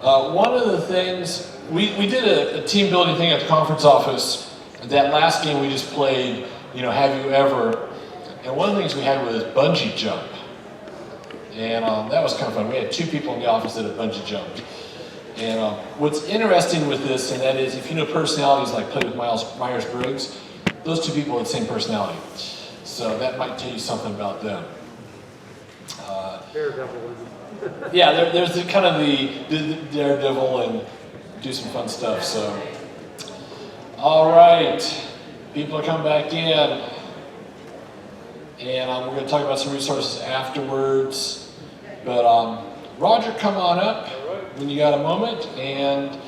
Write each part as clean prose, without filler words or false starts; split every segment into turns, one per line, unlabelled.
One of the things, we did a team building thing at the conference office. That last game we just played, Have You Ever? And one of the things we had was bungee jump. And that was kind of fun. We had 2 people in the office that had bungee jumped. And what's interesting with this, and that is, if you know personalities like play with Myers-Briggs, those 2 people have the same personality. So that might tell you something about them.
Daredevil.
Yeah, there's the kind of the daredevil and do some fun stuff. So, all right, people are coming back in, and we're going to talk about some resources afterwards. But Roger, come on up when you got a moment, and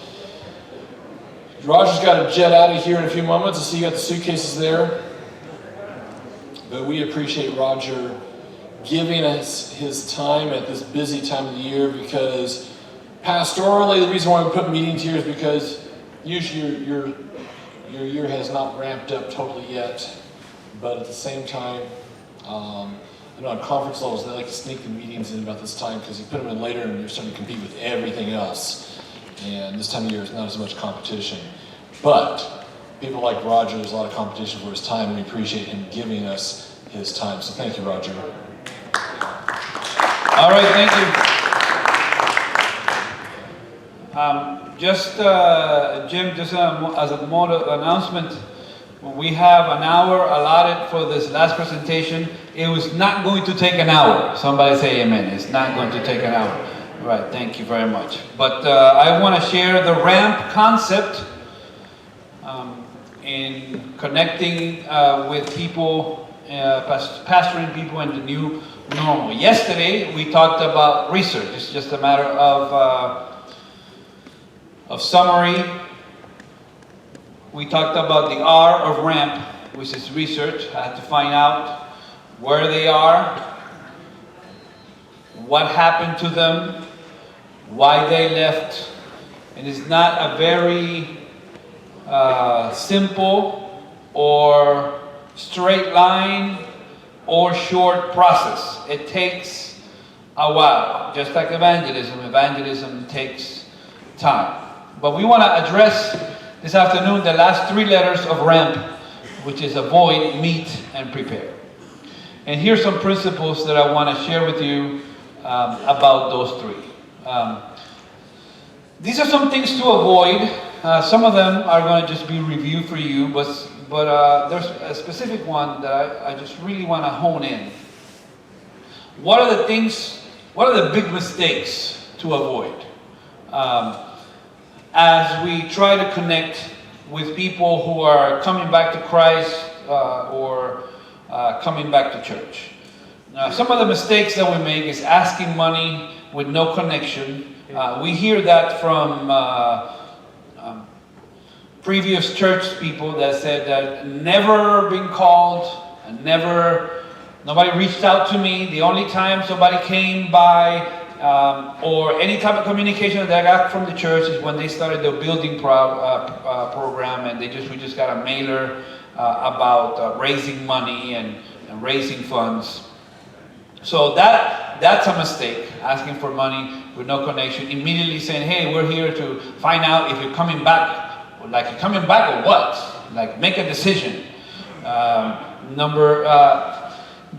Roger's got to jet out of here in a few moments. I see you got the suitcases there, but we appreciate Roger giving us his time at this busy time of the year, because pastorally, the reason why we put meetings here is because usually your year has not ramped up totally yet, but at the same time, I know on conference levels they like to sneak the meetings in about this time because you put them in later and you're starting to compete with everything else, and this time of year is not as much competition. But people like Roger, there's a lot of competition for his time, and we appreciate him giving us his time. So thank you, Roger.
All right, thank you. Jim, just as a mode of announcement, we have an hour allotted for this last presentation. It was not going to take an hour. Somebody say amen. It's not going to take an hour. All right, thank you very much. But I want to share the ramp concept in connecting with people, pastoring people in the new normal. Yesterday we talked about research. It's just a matter of summary. We talked about the R of ramp, which is research. I had to find out where they are, what happened to them, why they left. And it's not a very simple or straight line or short process. It takes a while. Just like evangelism takes time. But we want to address this afternoon the last 3 letters of RAMP, which is avoid, meet, and prepare. And here's some principles that I want to share with you about those 3. These are some things to avoid. Some of them are going to just be reviewed for you, but there's a specific one that I just really want to hone in. What are the big mistakes to avoid as we try to connect with people who are coming back to Christ or coming back to church? Some of the mistakes that we make is asking money with no connection. We hear that from previous church people that said that never been called, and nobody reached out to me. The only time somebody came by or any type of communication that I got from the church is when they started the building program, and we just got a mailer about raising money and raising funds. So that's a mistake, asking for money with no connection, immediately saying, hey, we're here to find out if you're coming back. Like, you're coming back or what? Like, make a decision. Number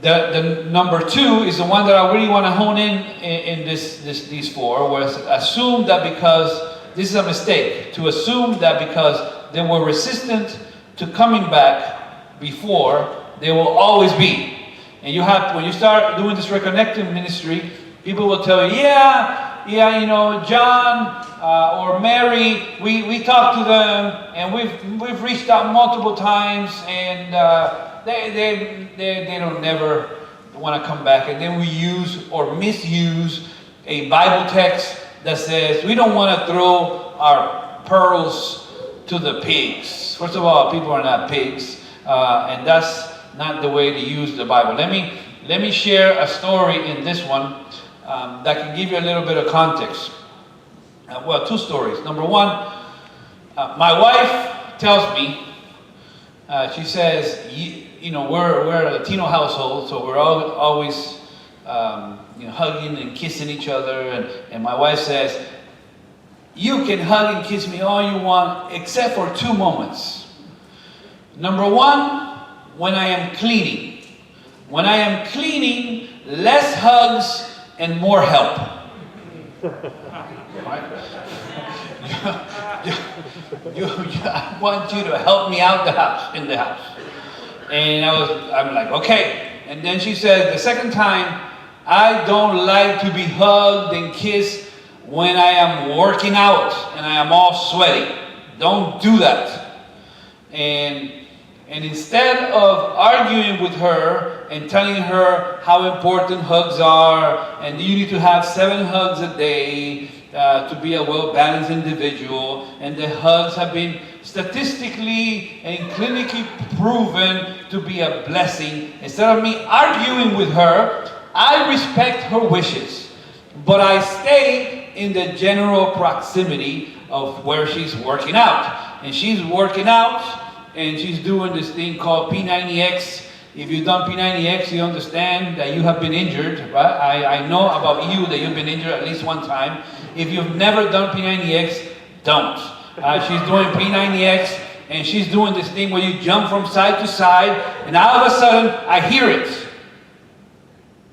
2 is the one that I really want to hone in these 4, where assume that because, this is a mistake, to assume that because they were resistant to coming back before, they will always be. And when you start doing this reconnecting ministry, people will tell you, John or Mary, we talked to them, and we've reached out multiple times, and they don't never want to come back. And then we use or misuse a Bible text that says we don't want to throw our pearls to the pigs. First of all, people are not pigs, and that's not the way to use the Bible. Let me share a story in this one that can give you a little bit of context. 2 stories. Number 1, my wife tells me, she says, we're a Latino household, so we're always hugging and kissing each other, and my wife says, You can hug and kiss me all you want, except for 2 moments. Number one, when I am cleaning. When I am cleaning, less hugs and more help. Right? I want you to help me out in the house. And I'm like, okay. And then she said, the second time, I don't like to be hugged and kissed when I am working out and I am all sweaty. Don't do that. And instead of arguing with her and telling her how important hugs are, and you need to have 7 hugs a day to be a well-balanced individual, and the hugs have been statistically and clinically proven to be a blessing. Instead of me arguing with her, I respect her wishes, but I stay in the general proximity of where she's working out. And she's working out, and she's doing this thing called P90X. If you've done P90X, you understand that you have been injured, right? I know about you that you've been injured at least one time. If you've never done P90X, don't. She's doing P90X, and she's doing this thing where you jump from side to side, and all of a sudden, I hear it.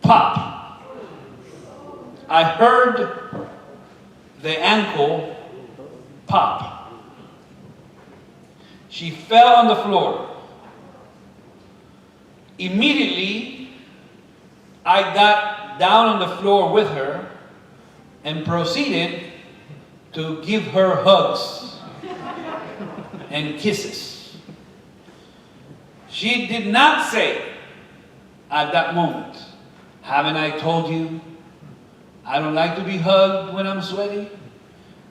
Pop. I heard the ankle pop. She fell on the floor. Immediately, I got down on the floor with her and proceeded to give her hugs and kisses. She did not say at that moment, haven't I told you I don't like to be hugged when I'm sweaty?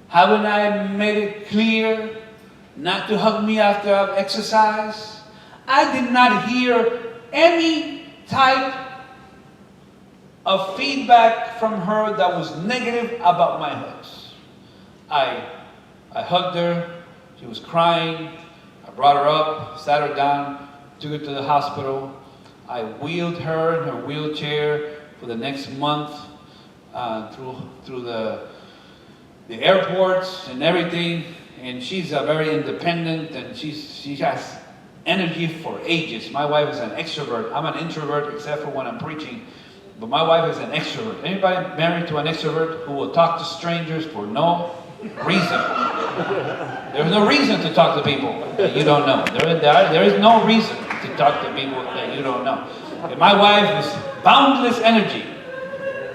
Haven't I made it clear not to hug me after I've exercised? I did not hear any type of feedback from her that was negative about my hugs. I hugged her. She was crying. I brought her up, sat her down, took her to the hospital. I wheeled her in her wheelchair for the next month through the airports and everything. And she's very independent, and she has energy for ages. My wife is an extrovert. I'm an introvert except for when I'm preaching. But my wife is an extrovert. Anybody married to an extrovert who will talk to strangers for no reason? There's no reason to talk to people that you don't know. There is no reason to talk to people that you don't know. And my wife is boundless energy.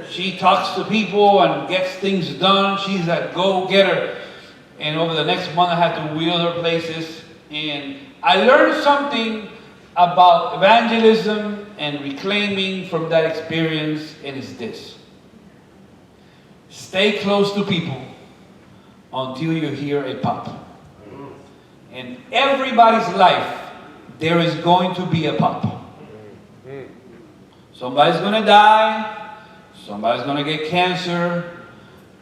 She talks to people and gets things done. She's a go-getter. And over the next month, I had to wheel her places. And I learned something about evangelism and reclaiming from that experience, and it's this. Stay close to people until you hear a pop. In everybody's life, there is going to be a pop. Somebody's going to die. Somebody's going to get cancer.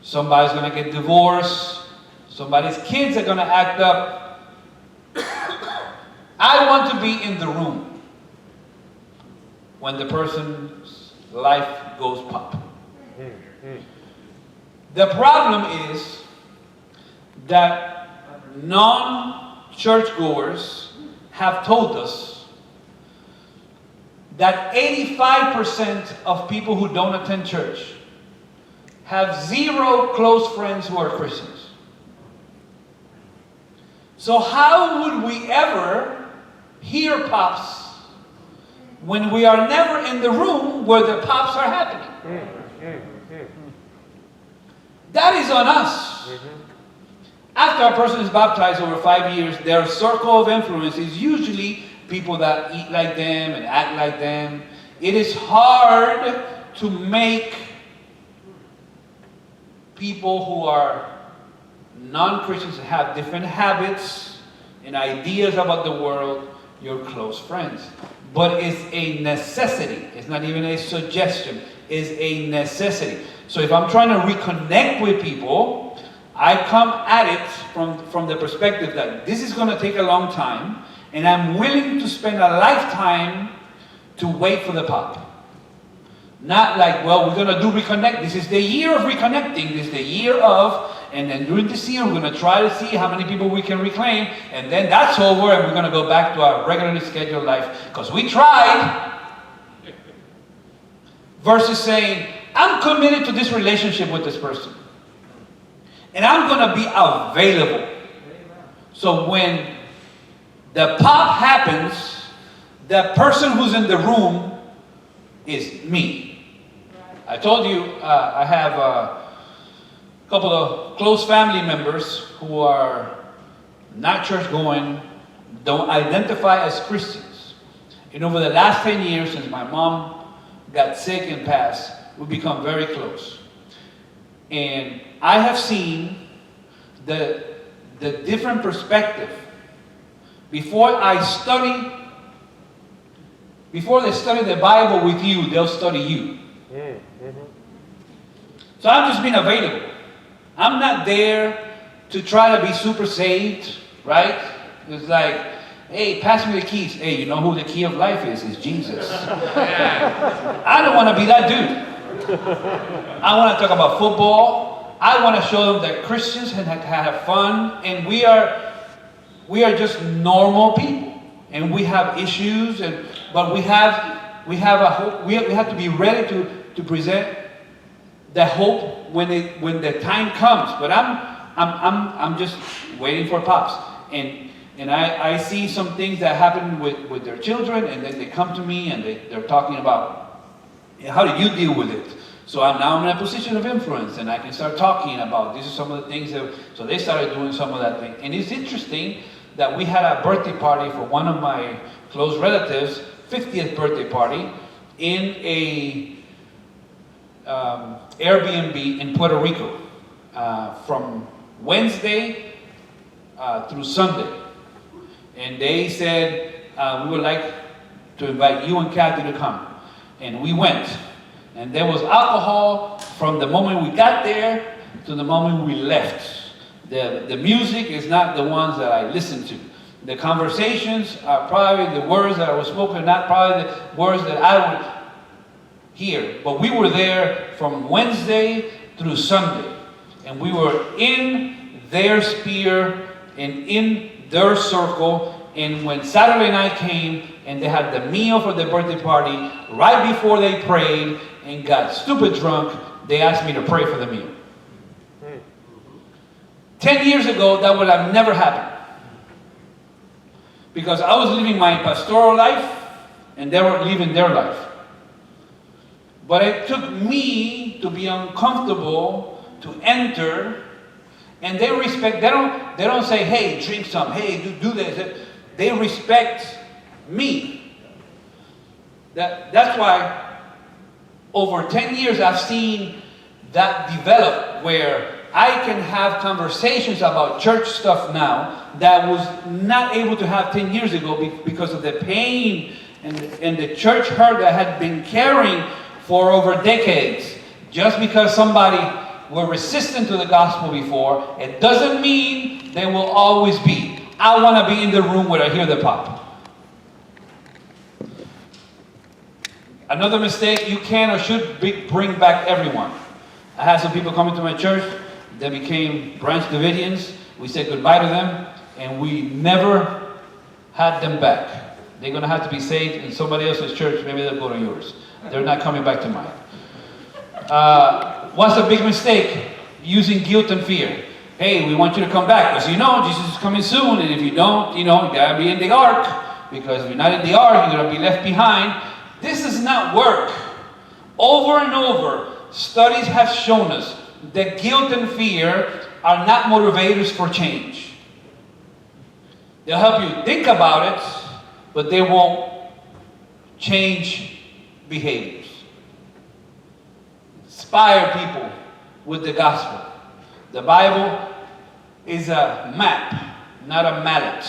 Somebody's going to get divorced. Somebody's kids are going to act up. I want to be in the room when the person's life goes pop. The problem is that non-churchgoers have told us that 85% of people who don't attend church have 0 close friends who are Christians. So how would we ever hear pops when we are never in the room where the pops are happening? That is on us. After a person is baptized over 5 years, their circle of influence is usually people that eat like them and act like them. It is hard to make people who are non-Christians and have different habits and ideas about the world your close friends. But it's a necessity. It's not even a suggestion. It's a necessity. So if I'm trying to reconnect with people, I come at it from the perspective that this is going to take a long time, and I'm willing to spend a lifetime to wait for the pop. Not like, well, we're going to do reconnect. This is the year of reconnecting. This is the year of, and then during this year, we're going to try to see how many people we can reclaim. And then that's over, and we're going to go back to our regularly scheduled life. Because we tried. Versus saying, I'm committed to this relationship with this person. And I'm going to be available. So when the pop happens, the person who's in the room is me. I told you I have a couple of close family members who are not church going, don't identify as Christians. And over the last 10 years, since my mom got sick and passed, we've become very close. And I have seen the different perspective. Before they study the Bible with you, they'll study you. So I'm just being available. I'm not there to try to be super saved, right? It's like, hey, pass me the keys. Hey, you know who the key of life is? It's Jesus. I don't want to be that dude. I want to talk about football. I want to show them that Christians have fun, and we are just normal people, and we have issues, but we have a hope. We have to be ready to present the hope when the time comes. But I'm just waiting for pops, and I see some things that happen with their children, and then they come to me and they're talking about, how do you deal with it? So now I'm in a position of influence, and I can start talking about, these are some of the things so they started doing some of that thing. And it's interesting that we had a birthday party for one of my close relatives, 50th birthday party, in a Airbnb in Puerto Rico, from Wednesday through Sunday. And they said, we would like to invite you and Kathy to come. And we went. And there was alcohol from the moment we got there to the moment we left. The music is not the ones that I listen to. The conversations are probably the words that were spoken, not probably the words that I would hear. But we were there from Wednesday through Sunday. And we were in their sphere and in their circle. And when Saturday night came and they had the meal for the birthday party, right before they prayed and got stupid drunk, they asked me to pray for the meal. 10 years ago, that would have never happened. Because I was living my pastoral life and they were living their life. But it took me to be uncomfortable to enter, and they respect, they don't say, hey, drink some, hey, do this. They respect me. That's why over 10 years I've seen that develop, where I can have conversations about church stuff now that I was not able to have 10 years ago because of the pain and the church hurt that I had been carrying for over decades. Just because somebody were resistant to the gospel before, it doesn't mean they will always be. I want to be in the room where I hear the pop. Another mistake, you can or should bring back everyone. I had some people coming to my church. They became branch Davidians. We said goodbye to them, and we never had them back. They're going to have to be saved in somebody else's church. Maybe they'll go to yours. They're not coming back to mine. What's a big mistake? Using guilt and fear. Hey, we want you to come back because you know Jesus is coming soon, and if you don't, you gotta be in the ark, because if you're not in the ark, you're gonna be left behind. This does not work. Over and over, studies have shown us that guilt and fear are not motivators for change. They'll help you think about it, but they won't change behaviors. Inspire people with the gospel. The Bible is a map, not a mallet.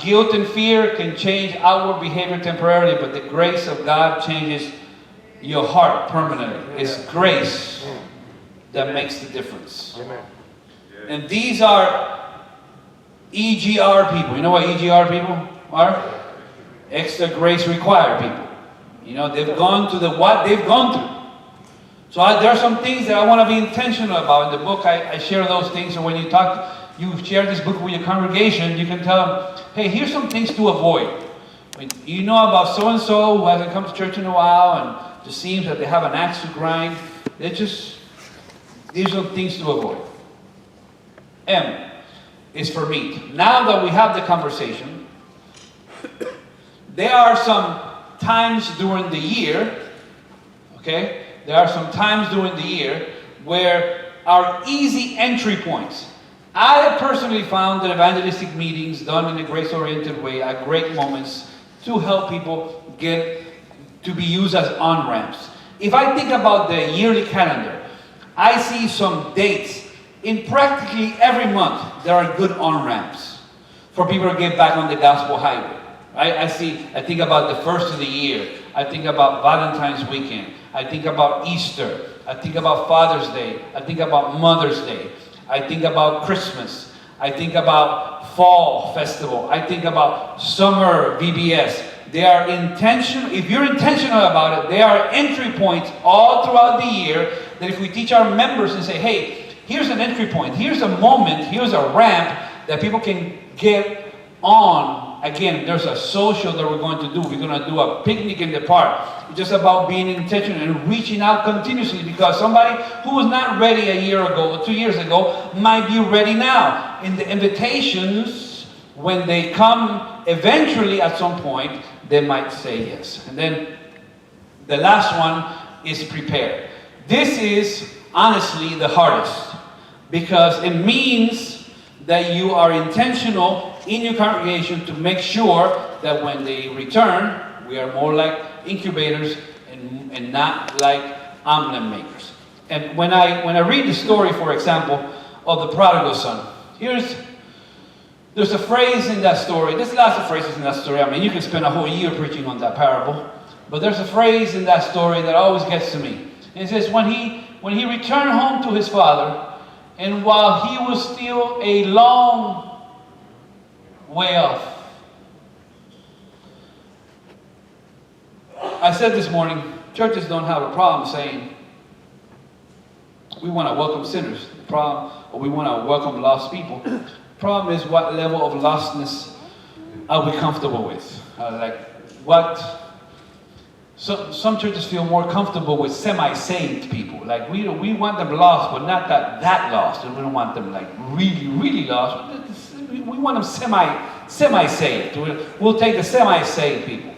Guilt and fear can change outward behavior temporarily, but the grace of God changes your heart permanently. It's grace that makes the difference.
Amen.
And these are EGR people. You know what EGR people are? Extra grace required people. You know, they've gone to what they've gone through. So there are some things that I want to be intentional about. In the book, I share those things. So when you share this book with your congregation, you can tell them, hey, here's some things to avoid. When you know about so-and-so who hasn't come to church in a while and just seems that they have an axe to grind. These are things to avoid. M is for meat. Now that we have the conversation, there are some times during the year, okay? There are some times during the year where our easy entry points. I have personally found that evangelistic meetings done in a grace-oriented way are great moments to help people get to be used as on-ramps. If I think about the yearly calendar, I see some dates in practically every month. There are good on-ramps for people to get back on the gospel highway. Right? I think about the first of the year. I think about Valentine's weekend. I think about Easter. I think about Father's Day. I think about Mother's Day. I think about Christmas. I think about Fall Festival. I think about Summer VBS. They are intentional. If you're intentional about it, they are entry points all throughout the year that if we teach our members and say, hey, here's an entry point, here's a moment, here's a ramp that people can get on. Again, there's a social that we're going to do. We're going to do a picnic in the park. It's just about being intentional and reaching out continuously, because somebody who was not ready a year ago or 2 years ago might be ready now. In the invitations, when they come eventually at some point, they might say yes. And then the last one is prepare. This is honestly the hardest, because it means that you are intentional in your congregation to make sure that when they return, we are more like incubators and not like omelet makers. And when I read the story, for example, of the prodigal son, there's a phrase in that story. There's lots of phrases in that story. I mean, you can spend a whole year preaching on that parable. But there's a phrase in that story that always gets to me. And it says, when he returned home to his father, and while he was still a long way off. I said this morning, churches don't have a problem saying, we want to welcome sinners. The problem, or we want to welcome lost people. The problem is, what level of lostness are we comfortable with? Some churches feel more comfortable with semi-saved people. Like we want them lost, but not that lost. And we don't want them like really, really lost. We want them semi-saved. We'll take the semi-saved people.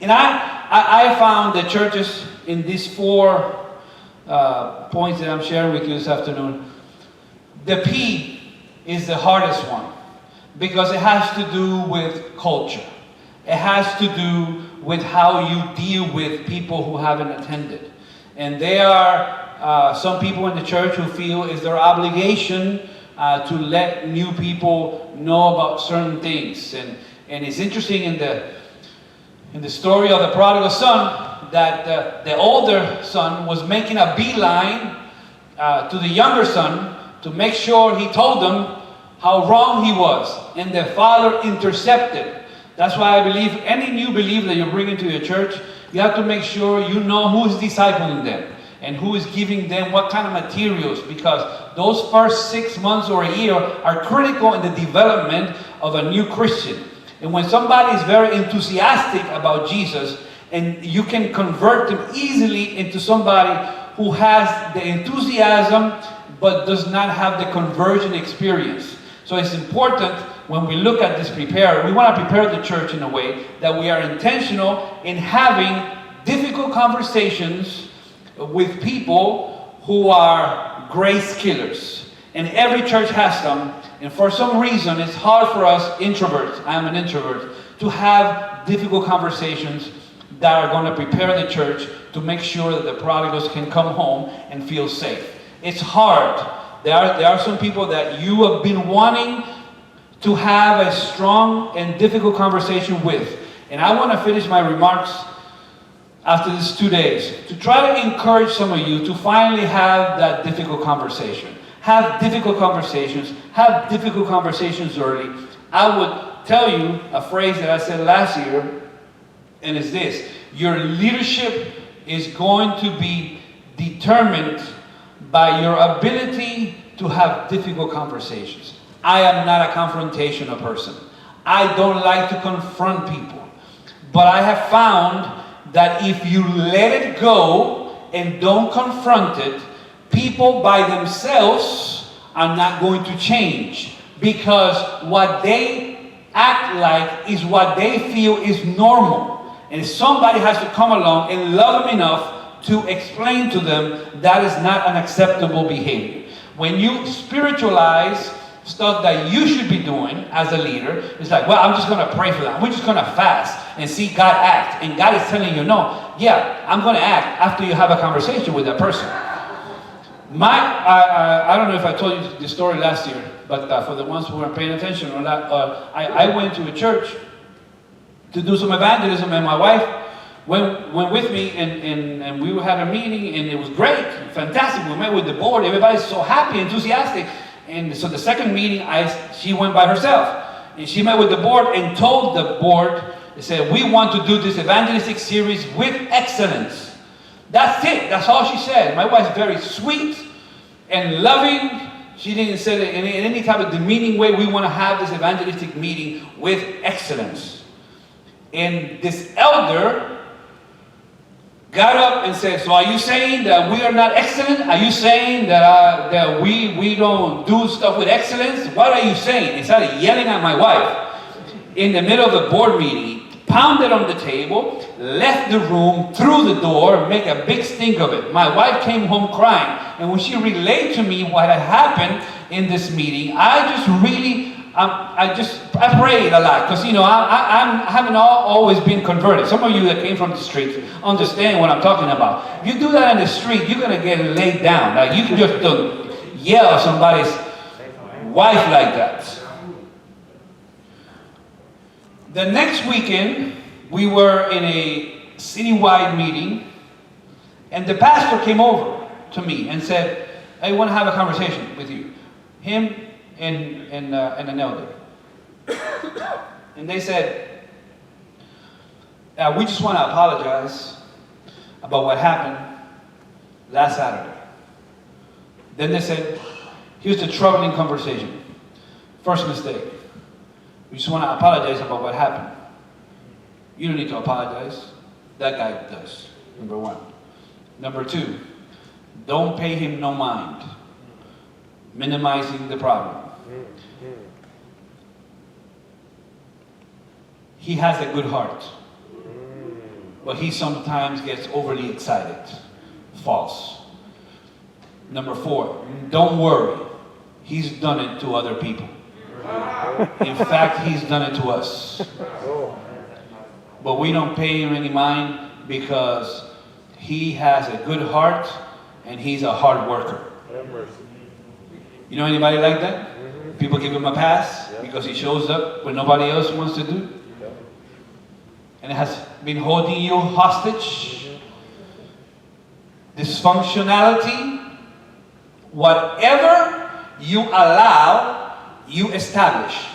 And I found that churches in these 4 points that I'm sharing with you this afternoon, the P is the hardest one, because it has to do with culture. It has to do with how you deal with people who haven't attended. And there are some people in the church who feel it's their obligation to let new people know about certain things. And it's interesting in the story of the prodigal son that the older son was making a beeline to the younger son to make sure he told them how wrong he was. And the father intercepted. That's why I believe any new believer that you bring into your church, you have to make sure you know who is discipling them and who is giving them what kind of materials, because those first 6 months or a year are critical in the development of a new Christian. And when somebody is very enthusiastic about Jesus, and you can convert them easily into somebody who has the enthusiasm but does not have the conversion experience. So it's important when we look at this prepare, we want to prepare the church in a way that we are intentional in having difficult conversations with people who are grace killers. And every church has them. And for some reason, it's hard for us introverts, I'm an introvert, to have difficult conversations that are going to prepare the church to make sure that the prodigals can come home and feel safe. It's hard. There are some people that you have been wanting to have a strong and difficult conversation with. And I want to finish my remarks after these 2 days to try to encourage some of you to finally have that difficult conversation. Have difficult conversations. Have difficult conversations early. I would tell you a phrase that I said last year, and it's this. Your leadership is going to be determined by your ability to have difficult conversations. I am not a confrontational person. I don't like to confront people. But I have found that if you let it go and don't confront it, people by themselves are not going to change, because what they act like is what they feel is normal. And somebody has to come along and love them enough to explain to them that is not an acceptable behavior. When you spiritualize stuff that you should be doing as a leader, it's like, well, I'm just going to pray for that. We're just going to fast and see God act. And God is telling you, no, yeah, I'm going to act after you have a conversation with that person. I don't know if I told you the story last year, but for the ones who weren't paying attention or not, I went to a church to do some evangelism, and my wife went with me, and we had a meeting, and it was great, fantastic. We met with the board. Everybody's so happy, enthusiastic. And so the second meeting, she went by herself. And she met with the board and told the board, they said, we want to do this evangelistic series with excellence. That's it. That's all she said. My wife's very sweet and loving. She didn't say it in any type of demeaning way. We want to have this evangelistic meeting with excellence. And this elder got up and said, so are you saying that we are not excellent? Are you saying that we don't do stuff with excellence? What are you saying? He started yelling at my wife in the middle of the board meeting, pounded on the table, left the room, through the door, make a big stink of it. My wife came home crying, and when she relayed to me what had happened in this meeting, I prayed a lot, because I haven't always been converted. Some of you that came from the streets understand what I'm talking about. If you do that in the street, you're going to get laid down. Like, you can just don't yell at somebody's wife like that. The next weekend, we were in a citywide meeting, and the pastor came over to me and said, I want to have a conversation with you. Him and an elder. And they said, we just want to apologize about what happened last Saturday. Then they said, here's the troubling conversation. First mistake. We just want to apologize about what happened. You don't need to apologize. That guy does, number one. Number two, don't pay him no mind. Minimizing the problem. He has a good heart, but he sometimes gets overly excited. False. Number four, don't worry. He's done it to other people. In fact, he's done it to us. But we don't pay him any mind, because he has a good heart and he's a hard worker. You know anybody like that? People give him a pass because he shows up when nobody else wants to do. And it has been holding you hostage. Dysfunctionality. Whatever you allow, you establish.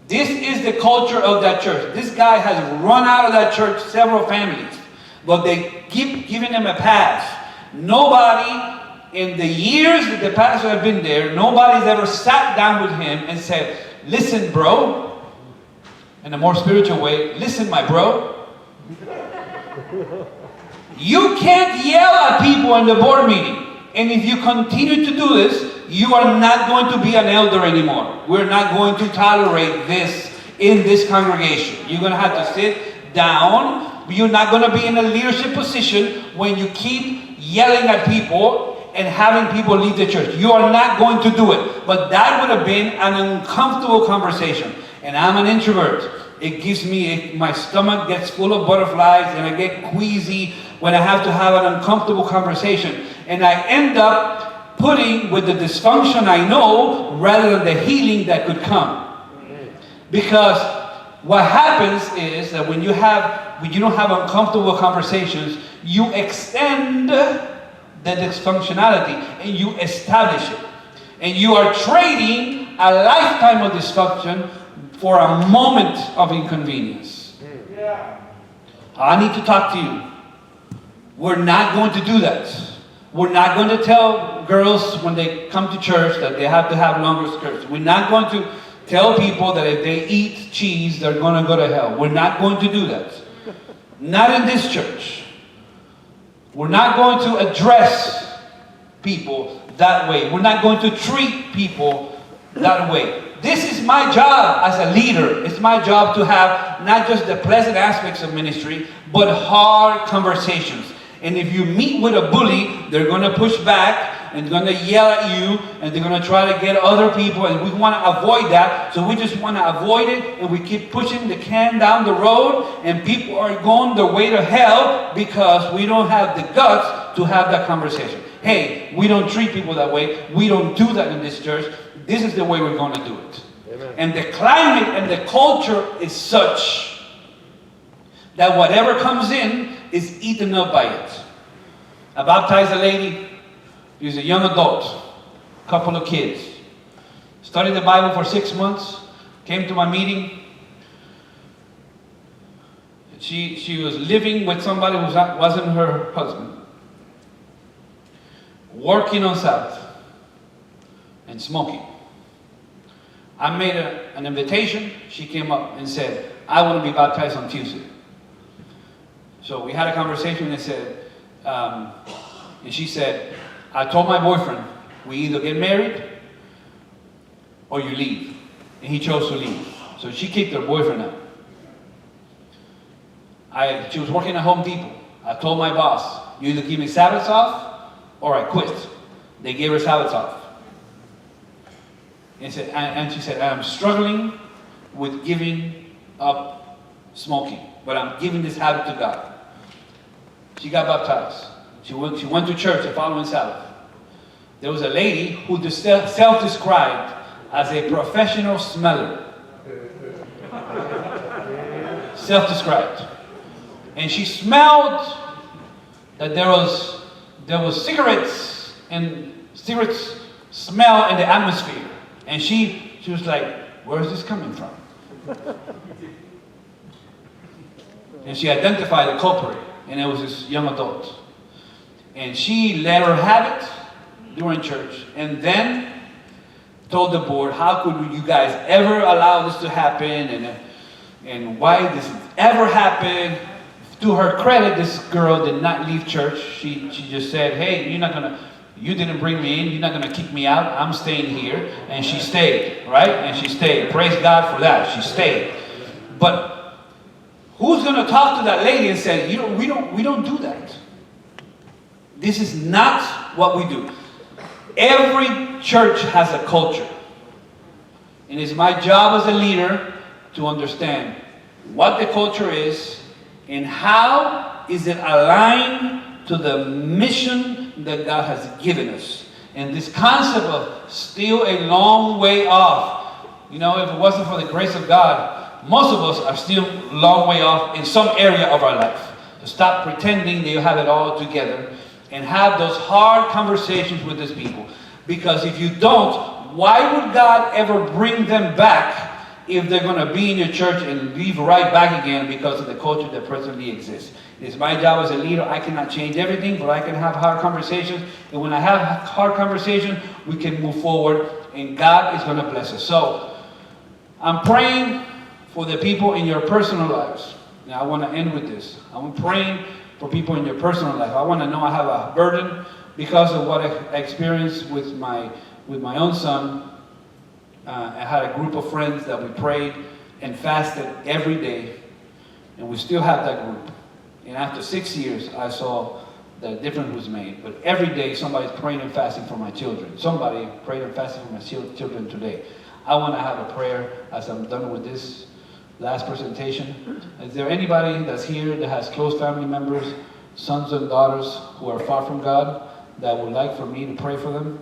This is the culture of that church. This guy has run out of that church several families, but they keep giving him a pass. Nobody, in the years that the pastor has been there, nobody's ever sat down with him and said, listen, bro, in a more spiritual way, listen, my bro. You can't yell at people in the board meeting. And if you continue to do this, you are not going to be an elder anymore. We're not going to tolerate this in this congregation. You're going to have to sit down. You're not going to be in a leadership position when you keep yelling at people and having people leave the church. You are not going to do it. But that would have been an uncomfortable conversation. And I'm an introvert. It gives me, my stomach gets full of butterflies, and I get queasy when I have to have an uncomfortable conversation. And I end up putting with the dysfunction I know rather than the healing that could come. Because what happens is that when you don't have uncomfortable conversations, you extend the dysfunctionality and you establish it. And you are trading a lifetime of dysfunction for a moment of inconvenience. I need to talk to you. We're not going to do that. We're not going to tell girls when they come to church that they have to have longer skirts. We're not going to tell people that if they eat cheese, they're going to go to hell. We're not going to do that. Not in this church. We're not going to address people that way. We're not going to treat people that way. This is my job as a leader. It's my job to have not just the pleasant aspects of ministry, but hard conversations. And if you meet with a bully, they're going to push back and they're going to yell at you and they're going to try to get other people, and we want to avoid that. So we just want to avoid it, and we keep pushing the can down the road, and people are going their way to hell because we don't have the guts to have that conversation. Hey, we don't treat people that way. We don't do that in this church. This is the way we're going to do it. Amen. And the climate and the culture is such that whatever comes in is eaten up by it. I baptized a lady. She was a young adult, couple of kids. Studied the Bible for 6 months. Came to my meeting. She was living with somebody who wasn't her husband. Working on Sabbath. And smoking. I made an invitation. She came up and said, I want to be baptized on Tuesday. So we had a conversation and said, and she said, I told my boyfriend, we either get married or you leave. And he chose to leave. So she kicked her boyfriend out. She was working at Home Depot. I told my boss, you either give me Sabbaths off or I quit. They gave her Sabbaths off. And she said, I'm struggling with giving up smoking, but I'm giving this habit to God. She got baptized. She went to church the following Sabbath. There was a lady who self-described as a professional smeller. Self-described. And she smelled that there was cigarettes smell in the atmosphere. And she was like, where is this coming from? And she identified the culprit, and it was this young adult. And she let her have it during church, and then told the board, how could you guys ever allow this to happen, and why this ever happened? To her credit, this girl did not leave church. She just said, hey, you didn't bring me in, you're not going to kick me out, I'm staying here. And she stayed, right? And she stayed. Praise God for that. She stayed. But who's going to talk to that lady and say, we don't do that? This is not what we do. Every church has a culture. And it's my job as a leader to understand what the culture is and how is it aligned to the mission that God has given us. And this concept of still a long way off. You know, if it wasn't for the grace of God, most of us are still a long way off in some area of our life. To stop pretending that you have it all together and have those hard conversations with these people. Because if you don't, why would God ever bring them back if they're going to be in your church and leave right back again because of the culture that presently exists? It's my job as a leader. I cannot change everything, but I can have hard conversations. And when I have hard conversations, we can move forward, and God is going to bless us. So I'm praying for the people in your personal lives. Now I want to end with this. I'm praying for people in your personal life. I want to know I have a burden because of what I experienced with my own son. I had a group of friends that we prayed and fasted every day, and we still have that group. And after 6 years, I saw that a difference was made. But every day, somebody's praying and fasting for my children. Somebody prayed and fasted for my children today. I want to have a prayer as I'm done with this last presentation. Is there anybody that's here that has close family members, sons and daughters who are far from God, that would like for me to pray for them?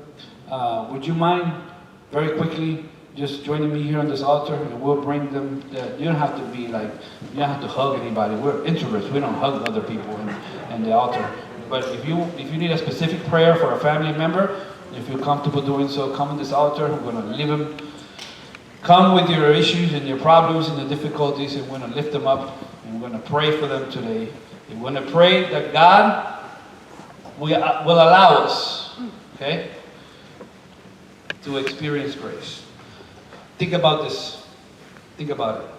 Would you mind, very quickly, just joining me here on this altar, and we'll bring them. You don't have to be like, you don't have to hug anybody. We're introverts. We don't hug other people in the altar. But if you need a specific prayer for a family member, if you're comfortable doing so, come on this altar. We're going to lift them. Come with your issues and your problems and the difficulties, and we're going to lift them up And we're going to pray for them today. And we're going to pray that God will allow us, okay, to experience grace. Think about this. Think about it.